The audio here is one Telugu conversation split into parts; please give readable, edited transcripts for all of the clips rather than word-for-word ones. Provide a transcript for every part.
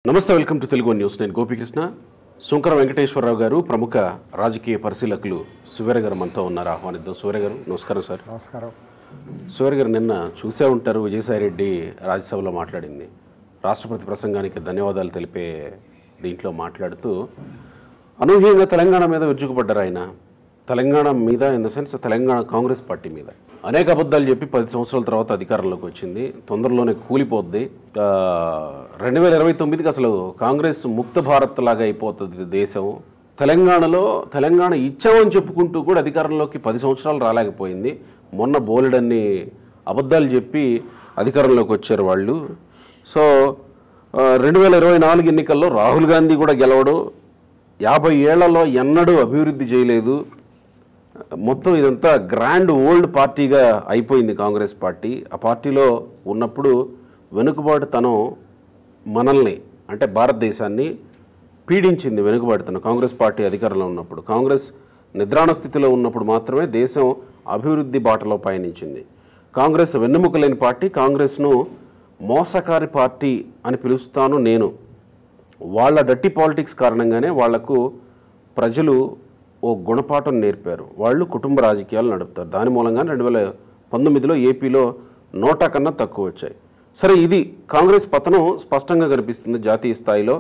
నమస్తే, వెల్కమ్ టు తెలుగు న్యూస్. నేను గోపికృష్ణ. శంకర వెంకటేశ్వరరావు గారు ప్రముఖ రాజకీయ పరిశీలకులు సువేర గారు మనతో ఉన్నారు. ఆహ్వానిద్దాం. సువేర గారు నమస్కారం. సార్ నమస్కారం. సువేర గారు, నిన్న చూసే ఉంటారు, విజయసాయిరెడ్డి రాజ్యసభలో మాట్లాడింది. రాష్ట్రపతి ప్రసంగానికి ధన్యవాదాలు తెలిపే దీంట్లో మాట్లాడుతూ అనూహ్యంగా తెలంగాణ మీద విరుచుకుపడ్డారు. ఆయన తెలంగాణ మీద, in the sense Telangana Congress party మీద అనేక అబద్ధాలు చెప్పి 10 సంవత్సరాల తర్వాత అధికారంలోకి వచ్చింది, తొందరలోనే కూలిపోద్ది, 2029కి అసలు కాంగ్రెస్ ముక్త భారత్ లాగా అయిపోతుంది దేశం, తెలంగాణ ఇచ్చామని చెప్పుకుంటూ కూడా అధికారంలోకి 10 సంవత్సరాలు రాలేకపోయింది, మొన్న బోలెడన్ని అబద్ధాలు చెప్పి అధికారంలోకి వచ్చారు వాళ్ళు. సో 2024 ఎన్నికల్లో రాహుల్ గాంధీ కూడా గెలవడు, 50 ఏళ్లలో ఎన్నడూ అభివృద్ధి చేయలేదు, మొత్తం ఇదంతా గ్రాండ్ ఓల్డ్ పార్టీగా అయిపోయింది కాంగ్రెస్ పార్టీ. ఆ పార్టీలో ఉన్నప్పుడు వెనుకబాటుతనం మనల్ని, అంటే భారతదేశాన్ని పీడించింది. వెనుకబాటుతనం కాంగ్రెస్ పార్టీ అధికారంలో ఉన్నప్పుడు, కాంగ్రెస్ నిద్రాణ స్థితిలో ఉన్నప్పుడు మాత్రమే దేశం అభివృద్ధి బాటలో పయనించింది. కాంగ్రెస్ వెన్నెముక లేని పార్టీ, కాంగ్రెస్ను మోసకారి పార్టీ అని పిలుస్తాను నేను. వాళ్ళ డట్టి పాలిటిక్స్ కారణంగానే వాళ్లకు ప్రజలు ఓ గుణపాఠం నేర్పారు. వాళ్ళు కుటుంబ రాజకీయాలు నడుపుతారు. దాని మూలంగా 2019లో ఏపీలో 100 కన్నా తక్కువ వచ్చాయి. సరే, ఇది కాంగ్రెస్ పతనం స్పష్టంగా కనిపిస్తుంది జాతీయ స్థాయిలో.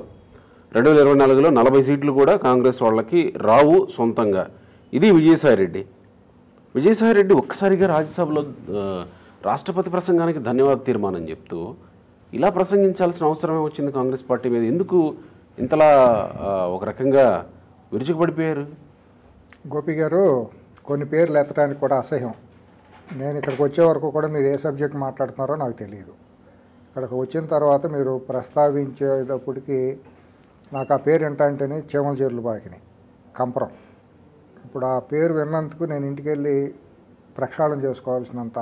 2024లో 40 సీట్లు కూడా కాంగ్రెస్ వాళ్ళకి రావు సొంతంగా. ఇది విజయసాయిరెడ్డి ఒక్కసారిగా రాజ్యసభలో రాష్ట్రపతి ప్రసంగానికి ధన్యవాద తీర్మానం చెప్తూ ఇలా ప్రసంగించాల్సిన అవసరమే వచ్చింది కాంగ్రెస్ పార్టీ మీద. ఎందుకు ఇంతలా ఒక రకంగా విరుచుకుపడిపోయారు? గోపి గారు, కొన్ని పేర్లు ఎత్తడానికి కూడా అసహ్యం. నేను ఇక్కడికి వచ్చే వరకు కూడా మీరు ఏ సబ్జెక్ట్ మాట్లాడుతున్నారో నాకు తెలియదు. ఇక్కడికి వచ్చిన తర్వాత మీరు ప్రస్తావించేటప్పటికి నాకు ఆ పేరు ఏంటంటేనే చీమల జేర్లు బాకినాయి, కంపరం. ఇప్పుడు ఆ పేరు విన్నందుకు నేను ఇంటికి వెళ్ళి ప్రక్షాళన చేసుకోవాల్సినంత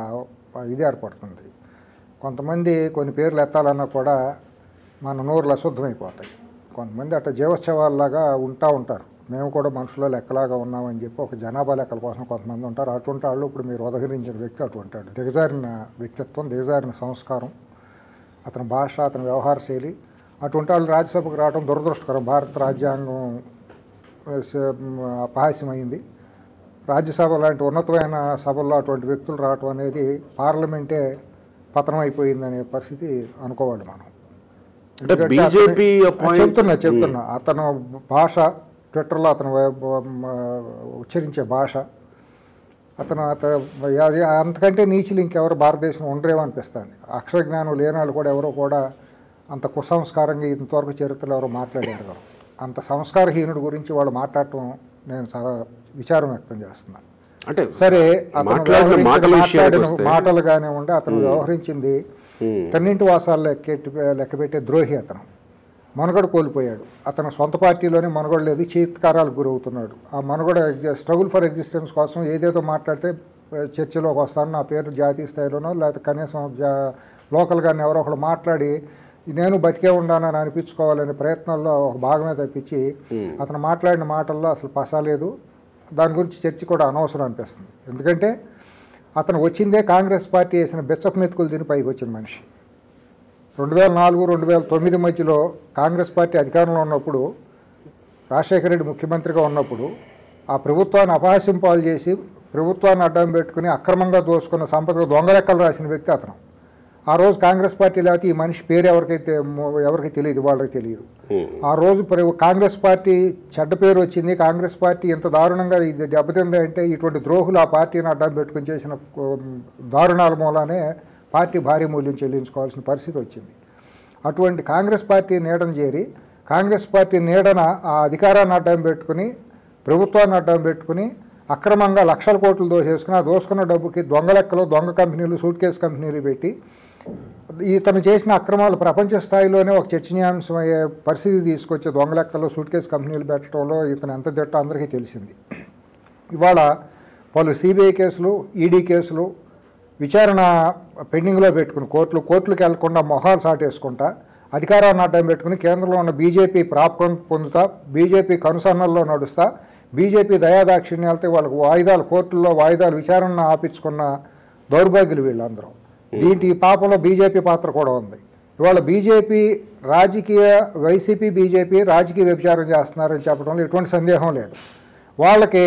ఇది ఏర్పడుతుంది. కొంతమంది కొన్ని పేర్లు ఎత్తాలన్నా కూడా మన నోరులు అశుద్ధమైపోతాయి. కొంతమంది అట్లా జీవోత్సవాల్లాగా ఉంటారు. మేము కూడా మనుషులో లెక్కలాగా ఉన్నామని చెప్పి ఒక జనాభా లెక్కల కోసం కొంతమంది ఉంటారు. అటువంటి వాళ్ళు ఇప్పుడు మీరు ఉదహరించిన వ్యక్తి అటువంటి వాడు. దిగజారిన వ్యక్తిత్వం, దిగజారిన సంస్కారం, అతని భాష, అతని వ్యవహార శైలి, అటువంటి వాళ్ళు రాజ్యసభకు రావడం దురదృష్టకరం. భారత రాజ్యాంగం అపహాస్యమైంది. రాజ్యసభ లాంటి ఉన్నతమైన సభల్లో అటువంటి వ్యక్తులు రావటం అనేది పార్లమెంటే పతనం అయిపోయిందనే పరిస్థితి అనుకోవాలి మనం. చెప్తున్నా అతను భాష, ట్విట్టర్లో అతను ఉచ్చరించే భాష, అతను అంతకంటే నీచులు ఇంకెవరు భారతదేశంలో ఉండరేమో అనిపిస్తుంది. అక్షర జ్ఞానం లేని వాళ్ళు కూడా ఎవరో కూడా అంత కుసంస్కారంగా ఇంతవరకు చరిత్రలో ఎవరో మాట్లాడారు. అంత సంస్కారహీనుడి గురించి వాళ్ళు మాట్లాడటం నేను చాలా విచారం వ్యక్తం చేస్తున్నాను. అంటే సరే, అతను మాట్లాడిన మాటలు కానివ్వండి, అతను వ్యవహరించింది తన్నింటి వాసాలు లెక్కపెట్టే ద్రోహి. అతను మనుగడ కోల్పోయాడు. అతను సొంత పార్టీలోనే మనుగడ లేదు, చీత్కారాలకు గురవుతున్నాడు. ఆ మనుగడ స్ట్రగుల్ ఫర్ ఎగ్జిస్టెన్స్ కోసం ఏదేదో మాట్లాడితే చర్చలోకి వస్తాను, నా పేరు జాతీయ స్థాయిలోనో లేకపోతే కనీసం లోకల్గానే ఎవరో ఒకరు మాట్లాడి నేను బతికే ఉండానని అనిపించుకోవాలనే ప్రయత్నాల్లో ఒక భాగమే తప్పించి అతను మాట్లాడిన మాటల్లో అసలు పసలేదు. దాని గురించి చర్చ కూడా అనవసరం అనిపిస్తుంది. ఎందుకంటే అతను వచ్చిందే కాంగ్రెస్ పార్టీ వేసిన బెచ్చపు మెతుకులు తిని పైకి వచ్చిన మనిషి. 2004-2009 మధ్యలో కాంగ్రెస్ పార్టీ అధికారంలో ఉన్నప్పుడు, రాజశేఖర రెడ్డి ముఖ్యమంత్రిగా ఉన్నప్పుడు ఆ ప్రభుత్వాన్ని అపహాస్యం పాలు చేసి ప్రభుత్వాన్ని అడ్డం పెట్టుకుని అక్రమంగా దోసుకున్న సంపదకు దొంగలెక్కలు రాసిన వ్యక్తి అతను. ఆ రోజు కాంగ్రెస్ పార్టీ లేకపోతే ఈ మనిషి పేరు ఎవరికి తెలియదు, వాళ్ళకి తెలియదు. ఆ రోజు కాంగ్రెస్ పార్టీ చెడ్డ పేరు వచ్చింది. కాంగ్రెస్ పార్టీ ఎంత దారుణంగా ఇది దెబ్బతింది అంటే ఇటువంటి ద్రోహులు ఆ పార్టీని అడ్డం పెట్టుకుని చేసిన దారుణాల మూలానే పార్టీ భారీ మూల్యం చెల్లించుకోవాల్సిన పరిస్థితి వచ్చింది. అటువంటి కాంగ్రెస్ పార్టీ నీడను చేరి కాంగ్రెస్ పార్టీ నీడన ఆ అధికారాన్ని అడ్డం పెట్టుకుని ప్రభుత్వాన్ని అడ్డం పెట్టుకుని అక్రమంగా లక్షల కోట్లు దోసేసుకుని ఆ దోసుకున్న డబ్బుకి దొంగలెక్కలు, దొంగ కంపెనీలు, సూట్ కేసు కంపెనీలు పెట్టి ఇతను చేసిన అక్రమాలు ప్రపంచ స్థాయిలోనే ఒక చర్చనీయాంశమయ్యే పరిస్థితి తీసుకొచ్చే దొంగలెక్కలు, సూట్ కేసు కంపెనీలు పెట్టడంలో ఇతను ఎంత తిట్టో అందరికీ తెలిసింది. ఇవాళ పలు సిబిఐ కేసులు, ఈడీ కేసులు విచారణ పెండింగ్లో పెట్టుకుని కోర్టులకు వెళ్లకుండా మొహాలు సాటేసుకుంటా అధికారాన్ని అడ్డం పెట్టుకుని కేంద్రంలో ఉన్న బీజేపీ ప్రాప్తం పొందుతా, బీజేపీ కనుసన్నల్లో నడుస్తా, బీజేపీ దయాదాక్షిణ్యాలతో వాళ్ళకు కోర్టుల్లో వాయిదాలు విచారణ ఆపించుకున్న దౌర్భాగ్యులు వీళ్ళందరూ. దీంట్లో ఈ పాపంలో బీజేపీ పాత్ర కూడా ఉంది. ఇవాళ బీజేపీ వైసీపీ బీజేపీ రాజకీయ వ్యభిచారం చేస్తున్నారని చెప్పడంలో ఎటువంటి సందేహం లేదు. వాళ్ళకి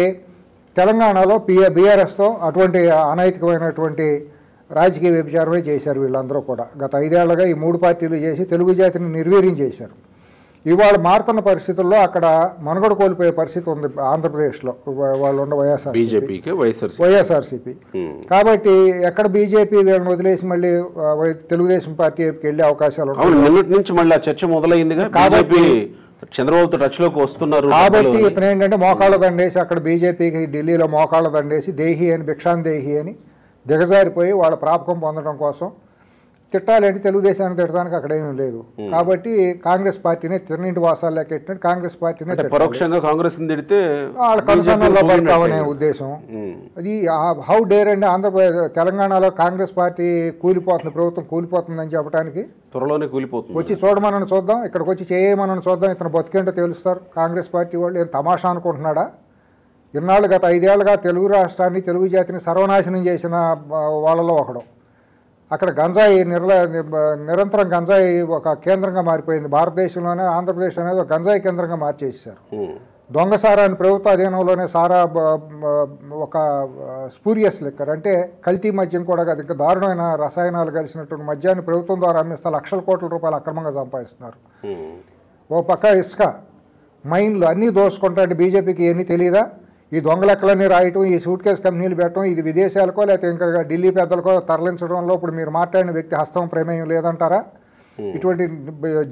తెలంగాణలో బీఆర్ఎస్తో అటువంటి అనైతికమైనటువంటి రాజకీయ వ్యభిచారమే చేశారు వీళ్ళందరూ కూడా. గత 5 ఏళ్లుగా ఈ 3 పార్టీలు చేసి తెలుగు జాతిని నిర్వీర్యం చేశారు. ఇవాళ మారుతున్న పరిస్థితుల్లో అక్కడ మనుగడ కోల్పోయే పరిస్థితి ఉంది ఆంధ్రప్రదేశ్లో. వాళ్ళు ఉన్న వైఎస్ఆర్సీపీ. కాబట్టి ఎక్కడ బీజేపీ వీళ్ళని వదిలేసి మళ్ళీ తెలుగుదేశం పార్టీకి వెళ్ళే అవకాశాలు ఉన్నాయి. నిన్నటి నుంచి మళ్ళీ చర్చ మొదలైందిగా. కాబట్టి చంద్రబాబుతో టచ్లోకి వస్తున్నారు. కాబట్టి ఇతను ఏంటంటే మోకాళ్ళ దండేసి అక్కడ బీజేపీకి ఢిల్లీలో మోకాళ్ళ దండేసి దేహి అని భిక్షాన్ దేహి అని దిగజారిపోయి వాళ్ళ ప్రాపకం పొందడం కోసం తిట్టాలంటే తెలుగుదేశాన్ని తిట్టడానికి అక్కడ ఏమీ లేదు. కాబట్టి కాంగ్రెస్ పార్టీనే తిన్నింటి వాసాలు లెక్క ఎట్టినట్టు కాంగ్రెస్ పార్టీనే పరోక్షంగా కాంగ్రెస్ తిడితే వాళ్ళ కన్సర్న్లో పడతామనే ఉద్దేశం. అది హౌ డేర్ అండి ఆంధ్రప్రదేశ్ తెలంగాణలో కాంగ్రెస్ పార్టీ కూలిపోతుంది, ప్రభుత్వం కూలిపోతుందని చెప్పడానికి. త్వరలోనే కూలిపోతుంది. వచ్చి చూడమనని చూద్దాం, ఇక్కడికి వచ్చి చేయమనని చూద్దాం, ఇతను బతికేంటో తెలుస్తారు. కాంగ్రెస్ పార్టీ వాళ్ళు ఏం తమాషా అనుకుంటున్నాడా? ఇన్నాళ్ళు గత 5 ఏళ్లుగా తెలుగు రాష్ట్రాన్ని తెలుగు జాతిని సర్వనాశనం చేసిన వాళ్ళలో ఒకడు. అక్కడ గంజాయి నిరంతరం గంజాయి ఒక కేంద్రంగా మారిపోయింది. భారతదేశంలోనే ఆంధ్రప్రదేశ్ అనేది ఒక గంజాయి కేంద్రంగా మార్చేసారు. దొంగ సారాన్ని ప్రభుత్వ అధీనంలోనే సారా ఒక స్పూరియస్ లిక్కర్ అంటే కల్తీ మద్యం కూడా కాదు, ఇంకా దారుణమైన రసాయనాలు కలిసినటువంటి మద్యాన్ని ప్రభుత్వం ద్వారా అమ్మిస్తే లక్షల కోట్ల రూపాయలు అక్రమంగా సంపాదిస్తున్నారు. ఓ పక్క ఇసుక మైన్లు అన్నీ దోసుకుంటా అంటే బీజేపీకి ఏమీ తెలియదా? ఈ దొంగ లెక్కలన్నీ రాయటం, ఈ సూట్ కేసు కంపెనీలు పెట్టడం, ఇది విదేశాలకో లేకపోతే ఇంకా ఢిల్లీ పెద్దలకో తరలించడంలో ఇప్పుడు మీరు మాట్లాడిన వ్యక్తి హస్తం ప్రమేయం లేదంటారా? ఇటువంటి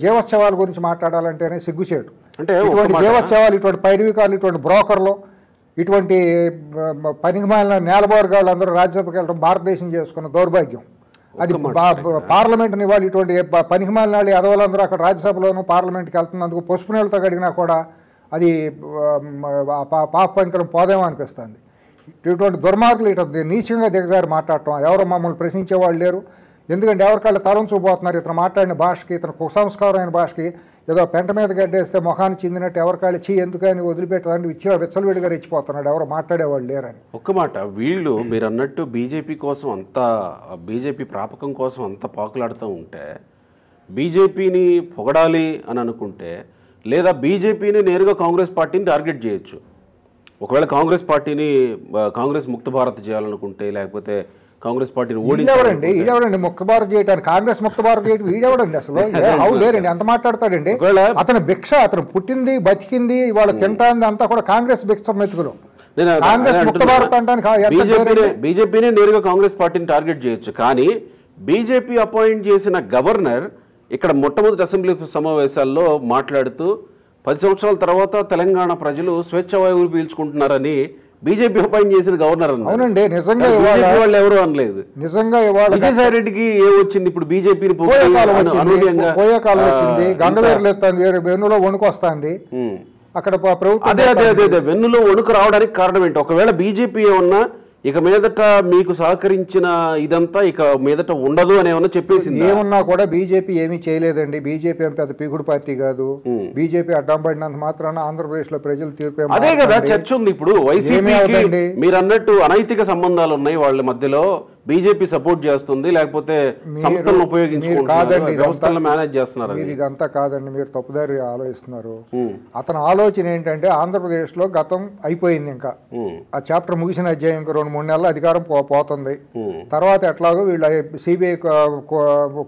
జీవోత్సవాల గురించి మాట్లాడాలంటేనే సిగ్గుచేటు. అంటే ఇటువంటి జీవోత్సవాలు, ఇటువంటి పైరవికాలు, ఇటువంటి బ్రోకర్లు, ఇటువంటి పనికిమాలిన నేలబోరగాళ్ళు అందరూ రాజ్యసభకి వెళ్ళడం భారతదేశం చేసుకున్న దౌర్భాగ్యం. అది పార్లమెంట్ని ఇవ్వాలి. ఇటువంటి పనికిమాలిన వాళ్ళు ఎదవలందరూ అక్కడ రాజ్యసభలోనూ పార్లమెంట్కి వెళ్తున్నందుకు పసుపు నీళ్ళతో కడిగినా కూడా అది పాపంకరం పోదేమో అనిపిస్తుంది. ఇటువంటి దుర్మార్గులు ఇటు నీచంగా దిగజారి మాట్లాడటం, ఎవరు మమ్మల్ని ప్రశ్నించే వాళ్ళు లేరు. ఎందుకంటే ఎవరికాళ్ళు తరం చూపోతున్నారు. ఇతను మాట్లాడిన భాషకి, ఇతను కుసంస్కారమైన భాషకి ఏదో పెంట మీద గడ్డేస్తే మొహాన్ని చెందినట్టు ఎవరికాళ్ళు ఎందుకని వదిలిపెట్టడానికి విచ్చలవిడిగా రెచ్చిపోతున్నాడు. ఎవరు మాట్లాడేవాళ్ళు లేరని. ఒక్క మాట, వీళ్ళు మీరు అన్నట్టు బీజేపీ కోసం అంత బీజేపీ ప్రాపకం కోసం అంత పాకులాడుతూ ఉంటే బీజేపీని పొగడాలి అని అనుకుంటే, లేదా బీజేపీని నేరుగా కాంగ్రెస్ పార్టీని టార్గెట్ చేయొచ్చు. ఒకవేళ కాంగ్రెస్ పార్టీని కాంగ్రెస్ ముక్త భారత్ చేయాలనుకుంటే, లేకపోతే కాంగ్రెస్ పార్టీని ఓడించాలండి. ఈడెవడండి ముక్త భారత్ చేయడానికి? కాంగ్రెస్ ముక్త భారత్ చేయడం వీడెవడండి అసలు? హౌ డేరండి అంత మాట్లాడతాడండి? అతను భిక్ష, అతను పుట్టింది బతికింది ఇవాళ తింటాంది అంతా కూడా కాంగ్రెస్ భిక్ష మెతుకులు. కాంగ్రెస్ ముక్త భారత్ అంటే బీజేపీని నేరుగా కాంగ్రెస్ పార్టీని టార్గెట్ చేయొచ్చు. కానీ బీజేపీ అపాయింట్ చేసిన గవర్నర్ ఇక్కడ మొట్టమొదటి అసెంబ్లీ సమావేశాల్లో మాట్లాడుతూ 10 సంవత్సరాల తర్వాత తెలంగాణ ప్రజలు స్వేచ్ఛావాయువులు పీల్చుకుంటున్నారని బీజేపీ అపాయింట్ చేసిన గవర్నర్ అన్నారు. అవునండి, నిజంగా వాళ్ళు ఎవరు అనలేదు. నిజంగా ఇవాళ విజయసాయి రెడ్డికి ఏమొచ్చింది? ఇప్పుడు బీజేపీని పోయే కాలం వచ్చింది, గంగవేరులు ఎత్తాంది, వెన్నులో వణుకొస్తుంది అక్కడ ప్రభుత్వం. అదే వెన్నులో వణుకు రావడానికి కారణం ఏంటి? ఒకవేళ బీజేపీ ఏమన్నా ఇక మీదట మీకు సహకరించిన ఇదంతా ఇక మీదట ఉండదు అని ఏమన్నా చెప్పేసింది? ఏమన్నా కూడా బీజేపీ ఏమీ చేయలేదండి. బీజేపీ ఏం పెద్ద పీకుడు పార్టీ కాదు. బీజేపీ అడ్డం పడినంత మాత్రాన ఆంధ్రప్రదేశ్ లో ప్రజలు తీర్పు అదే కదా చర్చ ఉంది. ఇప్పుడు వైసీపీ మీరు అన్నట్టు అనైతిక సంబంధాలు ఉన్నాయి వాళ్ళ మధ్యలో, బీజేపీ సపోర్ట్ చేస్తుంది, లేకపోతే సంస్థలను ఉపయోగించుకుంటున్నారు, వ్యవస్థలను మేనేజ్ చేస్తున్నారు. మీరు ఇదంతా కాదండి, మీరు తప్పుదారి ఆలోచిస్తున్నారు. అతని ఆలోచన ఏంటంటే ఆంధ్రప్రదేశ్ లో గతం అయిపోయింది, ఇంకా ఆ చాప్టర్ ముగిసిన అధ్యాయం 2-3 నెలల అధికారం పోతుంది. తర్వాత ఎట్లాగో వీళ్ళు సిబిఐ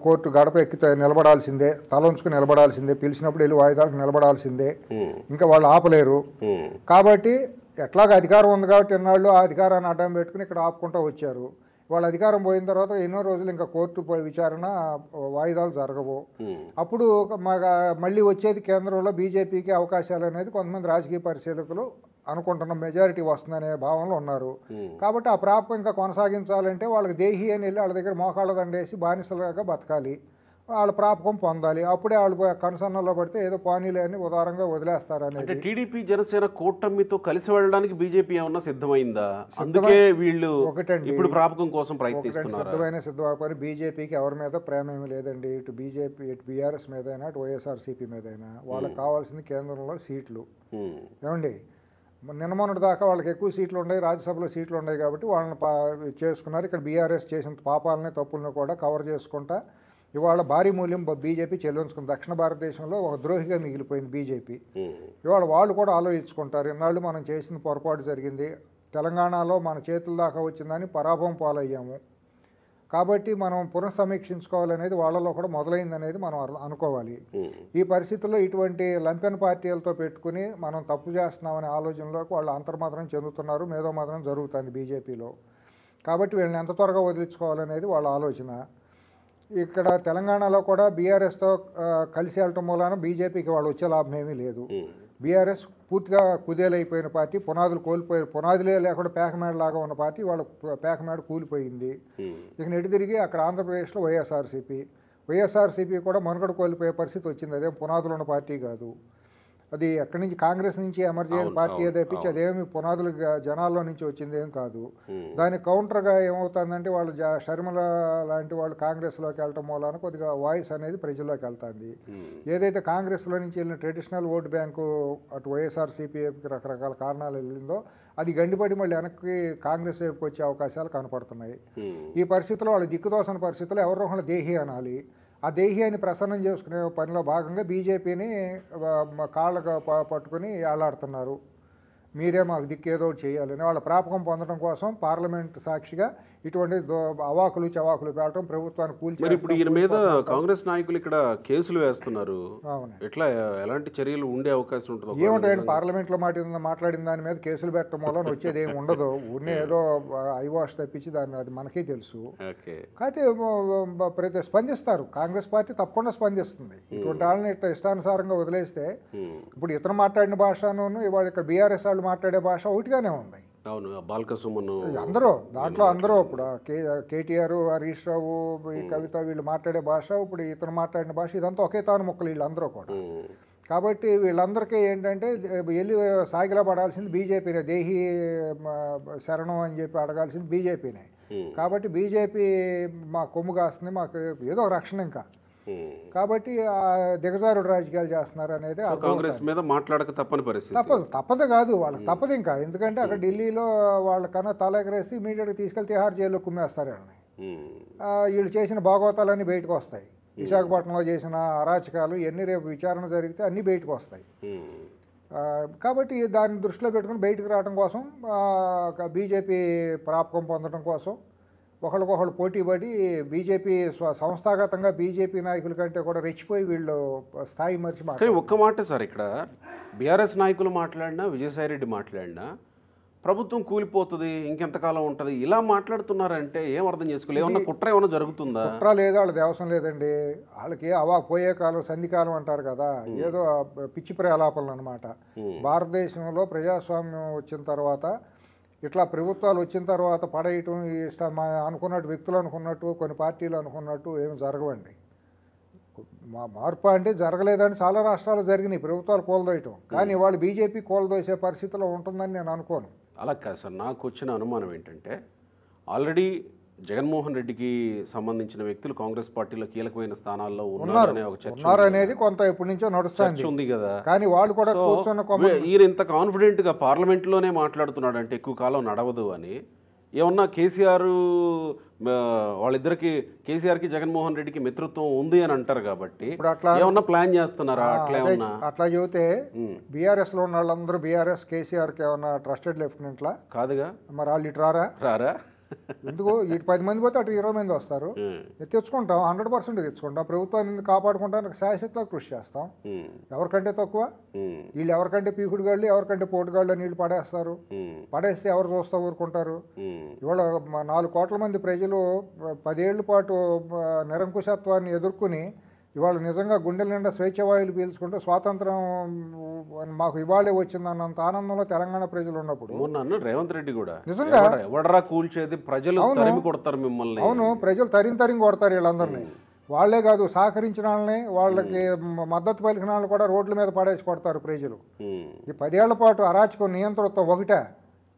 కోర్టు గడప ఎక్కితే నిలబడాల్సిందే, తలంచుకుని నిలబడాల్సిందే, పిలిచినప్పుడు వెళ్ళి వాయిదాలకు నిలబడాల్సిందే, ఇంకా వాళ్ళు ఆపలేరు. కాబట్టి ఎట్లాగో అధికారం ఉంది కాబట్టి ఎన్నాళ్ళు ఆ అధికారాన్ని అడ్డం పెట్టుకుని ఇక్కడ ఆపుకుంటూ వచ్చారు. వాళ్ళ అధికారం పోయిన తర్వాత ఎన్నో రోజులు ఇంకా కోర్టు పోయి విచారణ వాయిదాలు జరగవు. అప్పుడు మళ్ళీ వచ్చేది కేంద్రంలో బీజేపీకి అవకాశాలు అనేది కొంతమంది రాజకీయ పరిశీలకులు అనుకుంటున్న మెజారిటీ వస్తుందనే భావనలో ఉన్నారు. కాబట్టి ఆ ప్రాపకం ఇంకా కొనసాగించాలంటే వాళ్ళకి దేహి అని వెళ్ళి వాళ్ళ దగ్గర మోకాళ్ళ దండేసి బానిసలుగా బతకాలి, వాళ్ళ ప్రాపకం పొందాలి. అప్పుడే వాళ్ళు కన్సర్న్లో పడితే ఏదో పానీలే అని ఉదారంగా వదిలేస్తారు అనేది. టీడీపీ జనసేన కూటమితో కలిసి వెళ్ళడానికి బీజేపీ ఏమన్నా సిద్ధమైందా? అందుకే వీళ్ళు ఒకటండి ఇప్పుడు ప్రాపకం కోసం ప్రయత్నిస్తున్నారు. సిద్ధమైన బీజేపీకి ఎవరి మీద ప్రేమ ఏమి లేదండి. ఇటు బీజేపీ, ఇటు బీఆర్ఎస్ మీదైనా, ఇటు వైఎస్ఆర్సీపీ మీదైనా వాళ్ళకి కావాల్సింది కేంద్రంలో సీట్లు. ఏమండి, నిన్నమొన్నటి దాకా వాళ్ళకి ఎక్కువ సీట్లు ఉన్నాయి, రాజ్యసభలో సీట్లు ఉన్నాయి కాబట్టి వాళ్ళని చేసుకున్నారు. ఇక్కడ బీఆర్ఎస్ చేసిన పాపాలని తప్పులను కూడా కవర్ చేసుకుంటా ఇవాళ భారీ మూల్యం బీజేపీ చెల్లించుకుంది. దక్షిణ భారతదేశంలో ఒక ద్రోహిగా మిగిలిపోయింది బీజేపీ. ఇవాళ వాళ్ళు కూడా ఆలోచించుకుంటారు, ఇన్నాళ్ళు మనం చేసిన పొరపాటు జరిగింది, తెలంగాణలో మన చేతుల దాకా వచ్చిందని పరాభవం పాలయ్యాము, కాబట్టి మనం పునఃసమీక్షించుకోవాలనేది వాళ్ళలో కూడా మొదలైందనేది మనం అనుకోవాలి. ఈ పరిస్థితుల్లో ఇటువంటి లంపెన్ పార్టీలతో పెట్టుకుని మనం తప్పు చేస్తున్నామనే ఆలోచనలోకి వాళ్ళు అంతర్మాత్రం చెందుతున్నారు, మేధోమాత్రం జరుగుతుంది బీజేపీలో. కాబట్టి వీళ్ళని ఎంత త్వరగా వదిలించుకోవాలనేది వాళ్ళ ఆలోచన. ఇక్కడ తెలంగాణలో కూడా బీఆర్ఎస్తో కలిసి వెళ్ళటం మూలాన బీజేపీకి వాళ్ళు వచ్చే లాభం ఏమీ లేదు. బీఆర్ఎస్ పూర్తిగా కుదేలైపోయిన పార్టీ, పునాదులే లేకుండా పేకమేడలాగా ఉన్న పార్టీ వాళ్ళ పేకమేడ కూలిపోయింది. ఇక నెడి తిరిగి అక్కడ ఆంధ్రప్రదేశ్లో వైఎస్ఆర్సీపీ కూడా మనుగడ కోల్పోయే పరిస్థితి వచ్చింది. అదేం పునాదులు ఉన్న పార్టీ కాదు, అది ఎక్కడి నుంచి కాంగ్రెస్ నుంచి ఎమర్జీ అయిన పార్టీ తప్పించి అదేమి పునాదులు జనాల్లో నుంచి వచ్చింది ఏం కాదు. దానికి కౌంటర్గా ఏమవుతుందంటే వాళ్ళు షర్మిల లాంటి వాళ్ళు కాంగ్రెస్లోకి వెళ్ళటం మూలాన కొద్దిగా వాయిస్ అనేది ప్రజల్లోకి వెళ్తుంది. ఏదైతే కాంగ్రెస్లో నుంచి వెళ్ళిన ట్రెడిషనల్ ఓటు బ్యాంకు అటు వైఎస్ఆర్సీపీకి రకరకాల కారణాలు వెళ్ళిందో అది గండిపడి మళ్ళీ వెనక్కి కాంగ్రెస్ వైపుకి వచ్చే అవకాశాలు కనపడుతున్నాయి. ఈ పరిస్థితుల్లో వాళ్ళు దిక్కుదోసన పరిస్థితుల్లో ఎవరో ఒకళ్ళు దేహి అనాలి. ఆ దేహ్యాన్ని ప్రసన్నం చేసుకునే పనిలో భాగంగా బీజేపీని కాళ్ళకు పట్టుకుని ఏలాడుతున్నారు. మీరే మాకు దిక్కేదో చేయాలని వాళ్ళ ప్రాపకం పొందడం కోసం పార్లమెంట్ సాక్షిగా ఇటువంటి అవాకులు చవాకులు పెట్టడం, ప్రభుత్వాన్ని కూల్చి. ఇప్పుడు ఈయన మీద కాంగ్రెస్ నాయకులు ఇక్కడ కేసులు వేస్తున్నారు. ఎట్లా ఎలాంటి చర్యలు ఉండే అవకాశం ఉంటుంది? ఏముంటాయండి, పార్లమెంట్లో మాట్లాడిన దాని మీద కేసులు పెట్టడం వల్ల వచ్చేది ఏమి ఉండదు. ఊరినే ఏదో ఐవాష్ తప్పించి దాన్ని అది మనకే తెలుసు. అయితే స్పందిస్తారు, కాంగ్రెస్ పార్టీ తప్పకుండా స్పందిస్తుంది. ఇటువంటి వాళ్ళని ఇట్లా ఇష్టానుసారంగా వదిలేస్తే ఇప్పుడు ఇతను మాట్లాడిన భాషను ఇవాళ ఇక్కడ బీఆర్ఎస్ వాళ్ళు మాట్లాడే భాష ఒకటిగానే ఉంది. అవును, బాల్కసుమన్ అందరూ దాంట్లో అందరూ ఇప్పుడు కేటీఆర్, హరీష్ రావు, ఈ కవిత వీళ్ళు మాట్లాడే భాష, ఇప్పుడు ఇతను మాట్లాడిన భాష, ఇదంతా ఒకే తాను ముక్కలు వీళ్ళందరూ కూడా. కాబట్టి వీళ్ళందరికీ ఏంటంటే వెళ్ళి సాగిలా పడాల్సింది బీజేపీనే, దేహి శరణం అని చెప్పి అడగాల్సింది బీజేపీనే. కాబట్టి బీజేపీ మా కొమ్ము కాస్తుంది, మాకు ఏదో రక్షణ ఇంకా. కాబట్టి దిగజారుడు రాజకీయాలు చేస్తున్నారు అనేది కాంగ్రెస్ మీద మాట్లాడక తప్పని పరిస్థితి. తప్పదు కాదు, వాళ్ళకి తప్పదు ఇంకా. ఎందుకంటే అక్కడ ఢిల్లీలో వాళ్ళకన్నా తల ఎగరేసి ఇమీడియట్గా తీసుకెళ్లి తిహార్ జైల్లో కుమ్మేస్తారు వాళ్ళని. వీళ్ళు చేసిన భాగవతాలన్నీ బయటకు వస్తాయి. విశాఖపట్నంలో చేసిన అరాచకాలు ఇవన్నీ రేపు విచారణ జరిగితే అన్నీ బయటకు వస్తాయి. కాబట్టి దాన్ని దృష్టిలో పెట్టుకుని బయటకు రావడం కోసం బీజేపీ ప్రాపకం పొందడం కోసం ఒకళ్ళకొకళ్ళు పోటీపడి బీజేపీ సంస్థాగతంగా బీజేపీ నాయకుల కంటే కూడా రెచ్చిపోయి వీళ్ళు స్థాయి మర్చి కానీ ఒక్క మాట సార్, ఇక్కడ బీఆర్ఎస్ నాయకులు మాట్లాడినా, విజయసాయిరెడ్డి మాట్లాడినా ప్రభుత్వం కూలిపోతుంది, ఇంకెంతకాలం ఉంటుంది, ఇలా మాట్లాడుతున్నారంటే ఏం అర్థం చేసుకోలేదు? ఏమన్నా కుట్ర ఏమన్నా జరుగుతుందా? కుట్ర లేదా, వాళ్ళది అవసరం లేదండి. వాళ్ళకి పోయే కాలం సంధికాలం అంటారు కదా, ఏదో పిచ్చి ప్రలాపనలు అనమాట. భారతదేశంలో ప్రజాస్వామ్యం వచ్చిన తర్వాత ఇట్లా ప్రభుత్వాలు వచ్చిన తర్వాత పడేయటం ఇష్టం అనుకున్నట్టు, వ్యక్తులు అనుకున్నట్టు, కొన్ని పార్టీలు అనుకున్నట్టు ఏమి జరగవండి. మార్పు అంటే జరగలేదని చాలా రాష్ట్రాలు జరిగినాయి ప్రభుత్వాలు కూలదోయటం. కానీ వాళ్ళు బీజేపీ కూలదోసే పరిస్థితిలో ఉంటుందని నేను అనుకోను. అలా కాదు సార్, నాకు వచ్చిన అనుమానం ఏంటంటే ఆల్రెడీ జగన్మోహన్ రెడ్డికి సంబంధించిన వ్యక్తులు కాంగ్రెస్ పార్టీలో కీలకమైన స్థానాల్లో ఉన్నారనే ఒక చర్చ అనేది కొంత ఎప్పటి నుంచో నడుస్తుంది కదా. కానీ వాళ్ళు కూడా ఈయన ఇంత కాన్ఫిడెంట్ గా పార్లమెంట్ లోనే మాట్లాడుతున్నాడు అంటే ఎక్కువ కాలం నడవదు అని. ఏమన్నా కేసీఆర్ వాళ్ళిద్దరికి, కేసీఆర్కి జగన్మోహన్ రెడ్డికి మిత్రత్వం ఉంది అని అంటారు కాబట్టి ఏమన్నా ప్లాన్ చేస్తున్నారా? అట్లా చెబితే బీఆర్ఎస్ లో ఉన్న వాళ్ళందరూ బీఆర్ఎస్ కేసీఆర్కి ఏమన్నా ట్రస్టెడ్ లెఫ్టినెంట్లా కాదుగా. మరి వాళ్ళు ఇటు రారా? ఎందుకు ఇటు 10 మంది పోతే అటు 20 మంది వస్తారు. తెచ్చుకుంటాం, 100% తెచ్చుకుంటాం. ప్రభుత్వాన్ని కాపాడుకుంటానికి శాశ్వతంగా కృషి చేస్తాం. ఎవరికంటే తక్కువ వీళ్ళు, ఎవరికంటే పీకుడుగాళ్ళు, ఎవరికంటే పోటుగాళ్ళు నీళ్ళు పడేస్తారు. పడేస్తే ఎవరు చూస్తా ఊరుకుంటారు? ఇవాళ 4 కోట్ల మంది ప్రజలు 10 ఏళ్ల పాటు నిరంకుశత్వాన్ని ఎదుర్కొని ఇవాళ నిజంగా గుండెల నిండా స్వేచ్ఛవాయులు పీల్చుకుంటూ స్వాతంత్రం మాకు ఇవాళే వచ్చిందన్నంత ఆనందంలో తెలంగాణ ప్రజలు ఉన్నప్పుడు రేవంత్ రెడ్డి కూడా నిజంగా ఎవడరా కూల్చేది, ప్రజలు తరిమి కొడతారు మిమ్మల్ని. అవును, ప్రజలు తరిమి కొడతారు వీళ్ళందరినీ. వాళ్లే కాదు, సహకరించిన వాళ్ళని, వాళ్ళకి మద్దతు పలికిన వాళ్ళు కూడా రోడ్ల మీద పడేసి కొడతారు ప్రజలు. ఈ 10 ఏళ్ల పాటు అరాచకం, నియంత్రణతో ఒకటే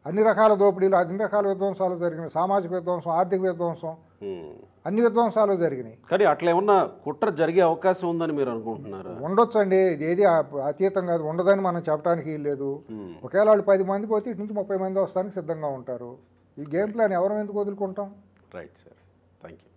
అన్ని రకాల దోపిడీలు, అన్ని రకాల విధ్వంసాలు జరిగినాయి. సామాజిక విధ్వంసం, ఆర్థిక విధ్వంసం, అన్ని విధ్వంసాలు జరిగినాయి. కానీ అట్లా ఏమన్నా కుట్ర జరిగే అవకాశం ఉందని మీరు అనుకుంటున్నారు? ఉండొచ్చు అండి, ఏది అతీతం కాదు, ఉండదని మనం చెప్పడానికి లేదు. ఒకవేళ వాళ్ళు 10 మంది పోతే ఇటు నుంచి 30 మంది వస్తానికి సిద్ధంగా ఉంటారు. ఈ గేమ్ ప్లాన్ ఎవరు ఎందుకు వదులుకుంటాం? Right sir, thank you.